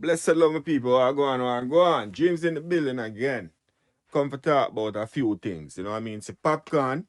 Blessed love my people. Go on. James in the building again. Come to talk about a few things. You know what I mean? It's a popcorn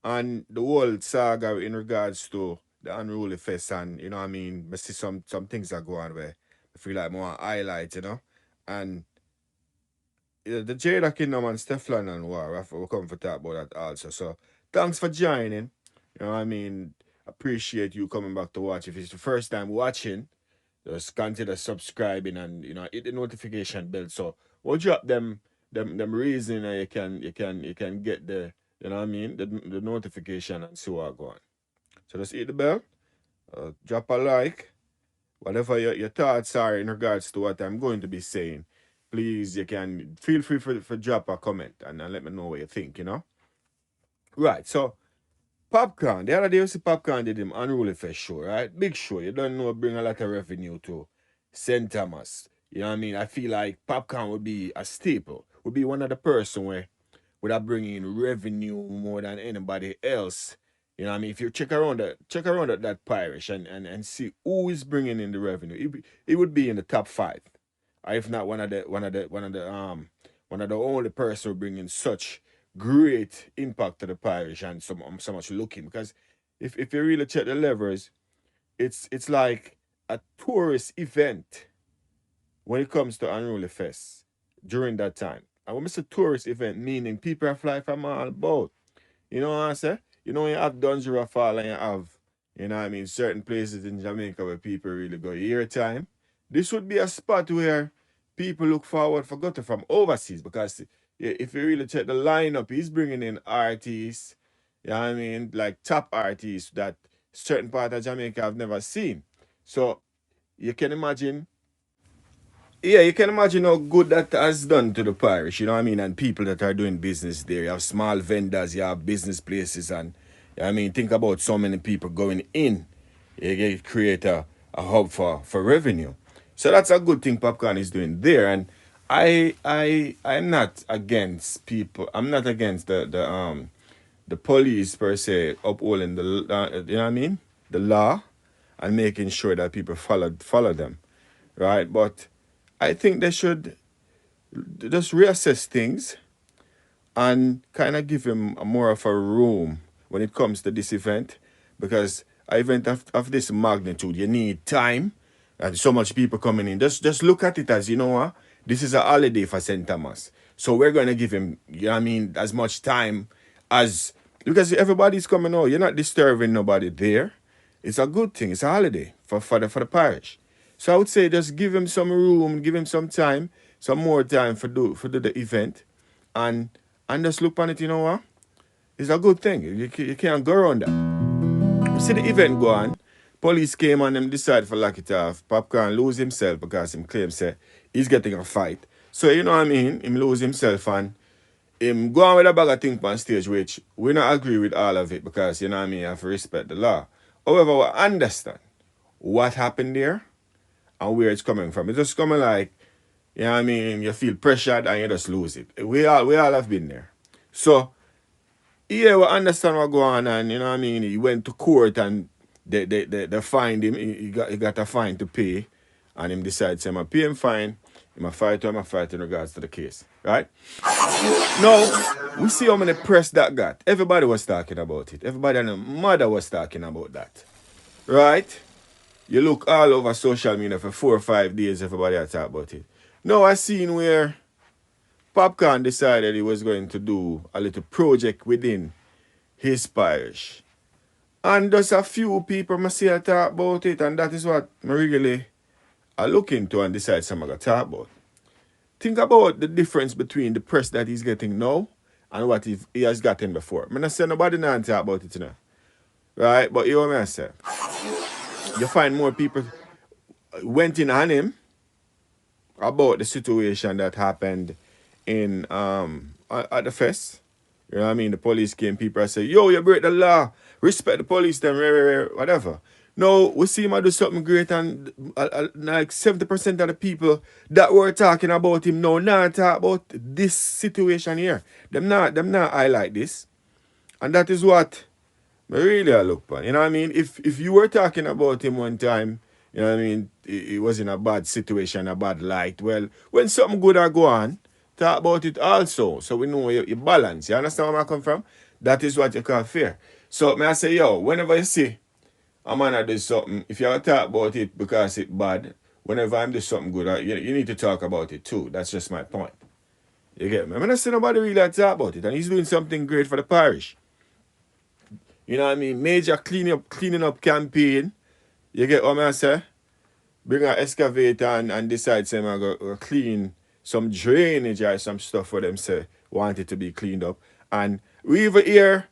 and the whole saga in regards to the unruly fest and you know what I mean. I see some things that go on where I feel like more highlights, And the Jada Kingdom and Stefflon and War, we'll come to talk about that also. So thanks for joining. You know what I mean? Appreciate you coming back to watch. If it's the first time watching, just consider subscribing and hit the notification bell. So we'll drop them reason you can get the notification and see what go on. So just hit the bell, drop a like, whatever your thoughts are in regards to what I'm going to be saying. Please, you can feel free for drop a comment and let me know what you think. Right, so Popcaan. The other day, you see Popcaan did him Unruly Fest show, right? Big show. You don't know, bring a lot of revenue to St. Thomas. You know what I mean? I feel like Popcaan would be a staple. Would be one of the person where would have bring in revenue more than anybody else. You know what I mean? If you check around that parish and see who is bringing in the revenue, it would be in the top five, or if not one of the only person bringing such great impact to the parish and so much looking. Because if you really check the levers, it's like a tourist event when it comes to Unruly Fest during that time. And when I say tourist event, meaning people are flying from all about. You know what I say? You have Dungeon Fall and you have, certain places in Jamaica where people really go year time. This would be a spot where people look forward for going from overseas because if you really check the lineup, he's bringing in artists, like top artists that certain part of Jamaica have never seen. So you can imagine you can imagine how good that has done to the parish, you know what I mean? And people that are doing business there. You have small vendors, you have business places, and think about so many people going in. You create a hub for revenue. So that's a good thing Popcaan is doing there. And I'm not against people. I'm not against the police per se upholding the law and making sure that people follow them, right? But I think they should just reassess things and kind of give him more of a room when it comes to this event, because an event of this magnitude, you need time and so much people coming in. Just look at it as, you know what, this is a holiday for St. Thomas. So we're going to give him, as much time as, because everybody's coming out. You're not disturbing nobody there. It's a good thing. It's a holiday for the parish. So I would say just give him some room, give him some time, some more time for do the event, and just look on it. You know what? It's a good thing. You can't go around that. We see the event go on. Police came and them decide for lock it off. Popcaan lose himself because him claims say he's getting a fight. So you know what I mean? Him lose himself and him go on with a bag of things on stage, which we not agree with all of it because you know what I mean, you have to respect the law. However, we understand what happened there and where it's coming from. It's just coming like, you feel pressured and you just lose it. We all have been there. So yeah, we understand what going on, and you know what I mean. He went to court and they fined him. He got a fine to pay, and him decides him pay him fine. Him a fight in regards to the case, right? Now we see how many press that got. Everybody was talking about it. Everybody and the mother was talking about that, right? You look all over social media for 4 or 5 days. Everybody had talk about it. Now I seen where Popcaan decided he was going to do a little project within his parish. And just a few people must see talk about it, and that is what I really I look into and decide something to talk about. Think about the difference between the press that he's getting now and what he has gotten before. I'm not saying nobody now talk about it now. Right? But you know what I say? You find more people went in on him about the situation that happened in at the fest. You know what I mean? The police came, people say, yo, you break the law, respect the police, them, whatever. No, we see him do something great, and like 70% of the people that were talking about him now not talk about this situation here. Them not highlight this. And that is what I really look for. You know what I mean? If you were talking about him one time, You know what I mean? It was in a bad situation, a bad light. Well, when something good are go on, talk about it also. So we know you balance. You understand where I come from? That is what you call fair. So may I say, yo, whenever you see a man that does something, if you ever talk about it because it's bad, whenever I'm doing something good, you need to talk about it too. That's just my point. You get me? I mean, I see nobody really talk about it. And he's doing something great for the parish. You know what I mean? Major cleaning up campaign. You get what I say? Bring an excavator and decide say I'm go clean some drainage or some stuff for them say want it to be cleaned up. And we even hear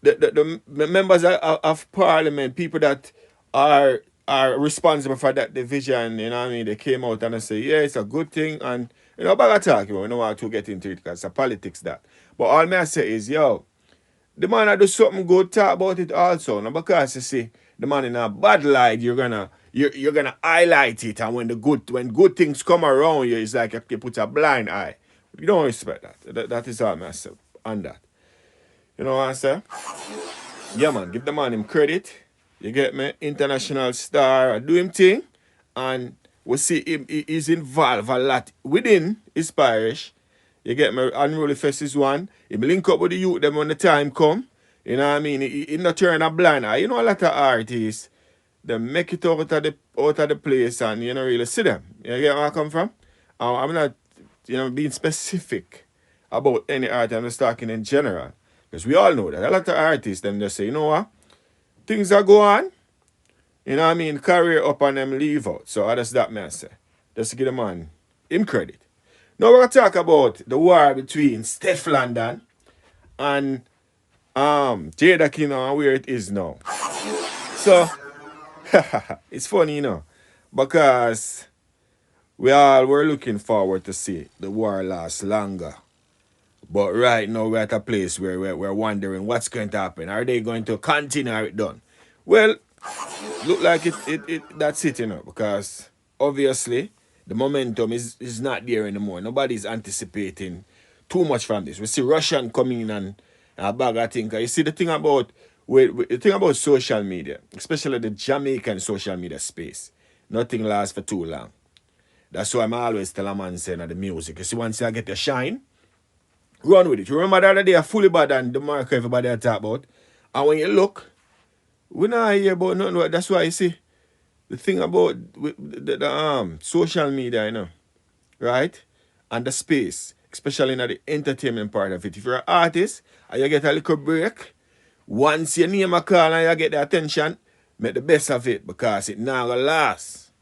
the members of parliament, people that are responsible for that division, you know what I mean? They came out and they say, yeah, it's a good thing. And, you know, bag of talk, we don't want to get into it because it's politics that. But all I say is, yo, the man that do something good, talk about it also. Now because you see, the man in a bad light, you're gonna highlight it, and when good things come around you, it's like you put a blind eye. You don't respect that is all I say on that. You know what I say? Yeah, man, give the man him credit. You get me? International star, do him thing. And we see him, he's involved a lot within his parish. You get me? Unruly Fest is one. He link up with the youth them when the time come. You know what I mean? He not turn a blind eye. You know a lot of artists, they make it out of the place and you don't really see them. You get where I come from? I'm not, being specific about any art. I'm just talking in general. Because we all know that a lot of artists, them just say, you know what? Things are going on. You know what I mean? Career up and them leave out. So how does that man say? Just to give the man him credit. Now we're going to talk about the war between stefflon and Jada and where it is now. So it's funny, because we all were looking forward to see the war last longer. But right now we're at a place where we're wondering what's going to happen. Are they going to continue or it done? Well, look like that's it, because obviously the momentum is not there anymore. Nobody's anticipating too much from this. We see Russian coming in and a bag of things. You see the thing about the thing about social media, especially the Jamaican social media space, nothing lasts for too long. That's why I'm always tell a man saying the music. You see, once you get your shine, run with it. You remember the other day, fully bad and the mark everybody talk about. And when you look, we not hear about nothing. That's why you see the thing about the social media, right? And the space, especially in the entertainment part of it. If you're an artist and you get a little break, once you name a call and you get the attention, make the best of it because it never lasts.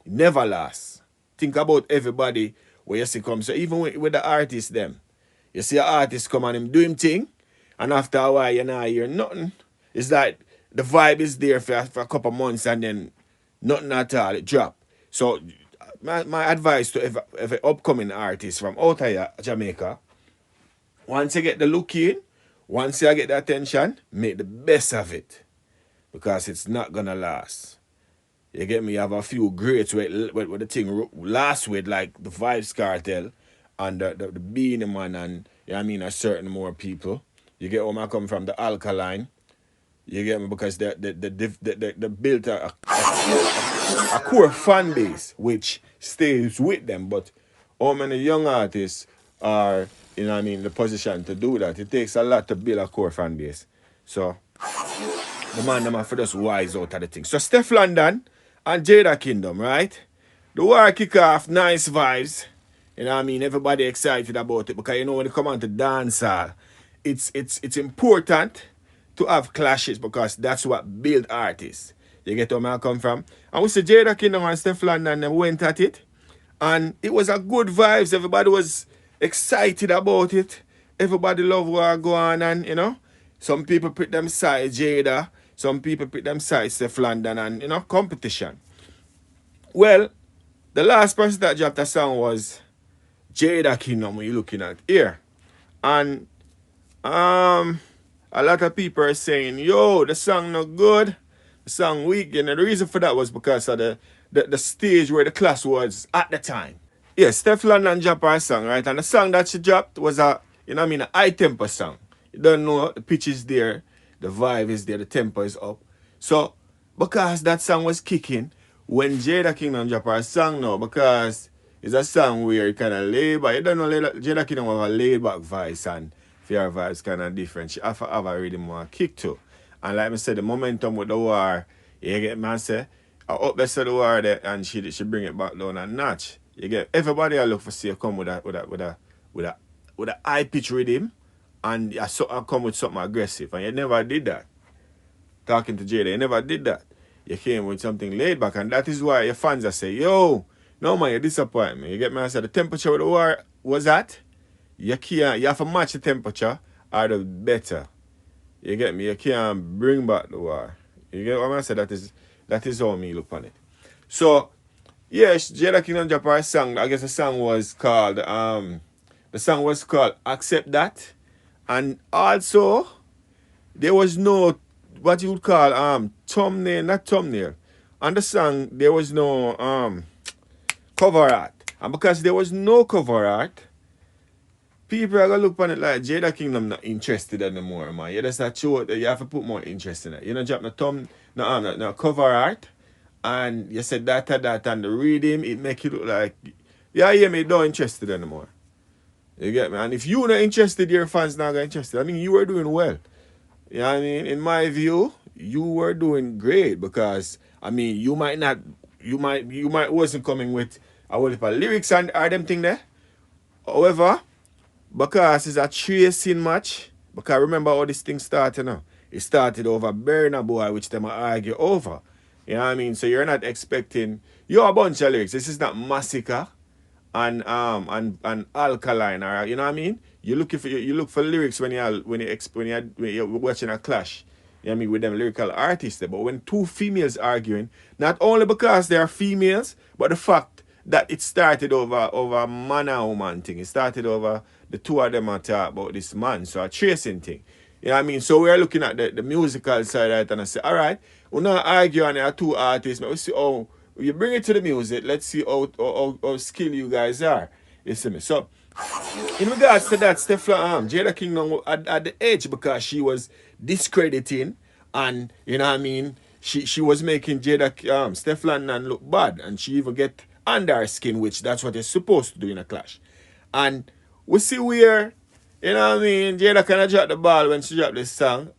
It never lasts. Think about everybody where you see come. So even with the artists them, you see an artist come and him do him thing, and after a while you not hear nothing. It's like the vibe is there for a couple months and then nothing at all, it drop. So my advice to every upcoming artist from out of Jamaica, once you get the look in, once you get the attention, make the best of it. Because it's not gonna last. You get me? You have a few greats with the thing last with, like the Vibes Cartel and the Beanie Man and, you know what I mean, a certain more people. You get where I come from, the Alkaline. You get me? Because they built a core fan base which stays with them. But how many young artists are, you know what I mean, in the position to do that? It takes a lot to build a core fan base. So the man them have to just wise out of the thing. So stefflon and Jada Kingdom, right? The war kick off, nice vibes. You know what I mean? Everybody excited about it because when it come on to dancehall, it's important to have clashes because that's what build artists. You get where I come from? And we see Jada Kingdom and stefflon and they went at it. And it was a good vibes. Everybody was excited about it. Everybody loved what go on and some people pick them side Jada. Some people pick them side stefflon and competition. Well, the last person that dropped a song was Jada Kingdom when you're looking at here. And a lot of people are saying, yo, the song not good, the song weak. And the reason for that was because of the stage where the class was at the time. Yes, stefflon dropped her song, right? And the song that she dropped was a high tempo song. You don't know, the pitch is there, the vibe is there, the tempo is up. So, because that song was kicking, when Jada Kingdom drop her song now, because it's a song where it kind of laid back. You don't know, Jada Kingdom have a laid back voice, and her voice kind of different. She have to have a rhythm more kick too. And like I said, the momentum with the war, you get me, I say, I up best of the war there, and she bring it back down a notch. You get everybody I look for see you come with a high pitch rhythm, and I come with something aggressive, and you never did that. Talking to Jada, you never did that. You came with something laid back, and that is why your fans are say, yo, no man, you disappoint me. You get me? I said the temperature of the war was at. You have to match the temperature or the better. You get me? You can't bring back the war. You get what I said? That is how me look on it. So yes, Jada Kingdom drop her song. I guess the song was called Accept That. And also there was no what you would call thumbnail, not thumbnail. On the song there was no cover art. And because there was no cover art, people are gonna look on it like Jada Kingdom not interested anymore, man. You just have to you have to put more interest in it. You know, drop no cover art, and you said that and the rhythm, it make it look like me don't interested anymore. You get me? And if you not interested, your fans not gonna interested. I mean, you were doing well. You know what I mean? In my view, you were doing great because I mean you might wasn't coming with a whole heap of lyrics and are them thing there. However, because it's a tracing match, because remember how this thing started now. It started over Burna Boy, which them argue over. You know what I mean? So you're not expecting you're a bunch of lyrics. This is not Massacre and Alkaline, or you know what I mean? You look for lyrics when you're watching a clash. You know what I mean, with them lyrical artists. But when two females arguing, not only because they are females, but the fact that it started over a man and woman thing. It started over the two of them are talk about this man, so a tracing thing. You know what I mean? So we're looking at the musical side of it, and I say, all right, we're not arguing on two artists, but we see how you bring it to the music. Let's see how skilled you guys are. You see me? So in regards to that, stefflon, Jada Kingdom at the edge because she was discrediting, and you know what I mean, she was making Jada stefflon look bad, and she even get under her skin, which that's what you're supposed to do in a clash. And we see where, you know what I mean, Jada kind of dropped the ball when she dropped this song.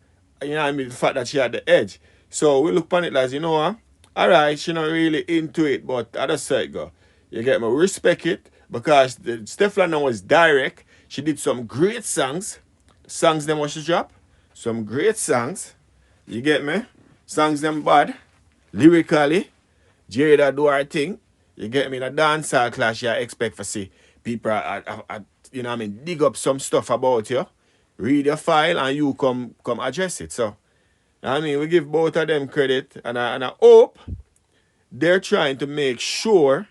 You know what I mean, the fact that she had the edge. So we look on it as, you know what, alright, she not really into it, but I just say it go. You get me? Respect it because the stefflon was direct. She did some great songs. Songs them what she drop. Some great songs. You get me? Songs them bad. Lyrically. Jada do her thing. You get me? In a dancehall clash, you expect to see people you know what I mean, dig up some stuff about you. Read your file and you come address it. So I mean, we give both of them credit, and I hope they're trying to make sure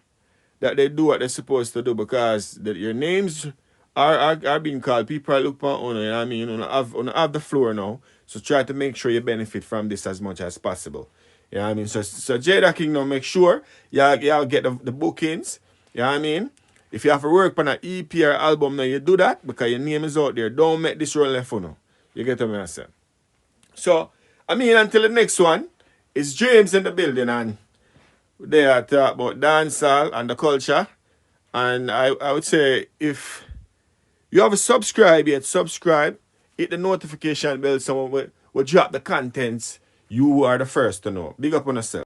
that they do what they're supposed to do because your names are being called. People are looking on, you know what I mean? You have the floor now, so try to make sure you benefit from this as much as possible. You know what I mean? So Jada Kingdom, make sure y'all get the bookings. You know what I mean? If you have to work on an EP or album now, you do that because your name is out there. Don't make this run left for now. You get what I say? So, I mean, until the next one, it's James in the building, and they are talk about dancehall and the culture. And I would say if you haven't subscribed yet, subscribe, hit the notification bell, someone will drop the contents. You are the first to know. Big up on yourself.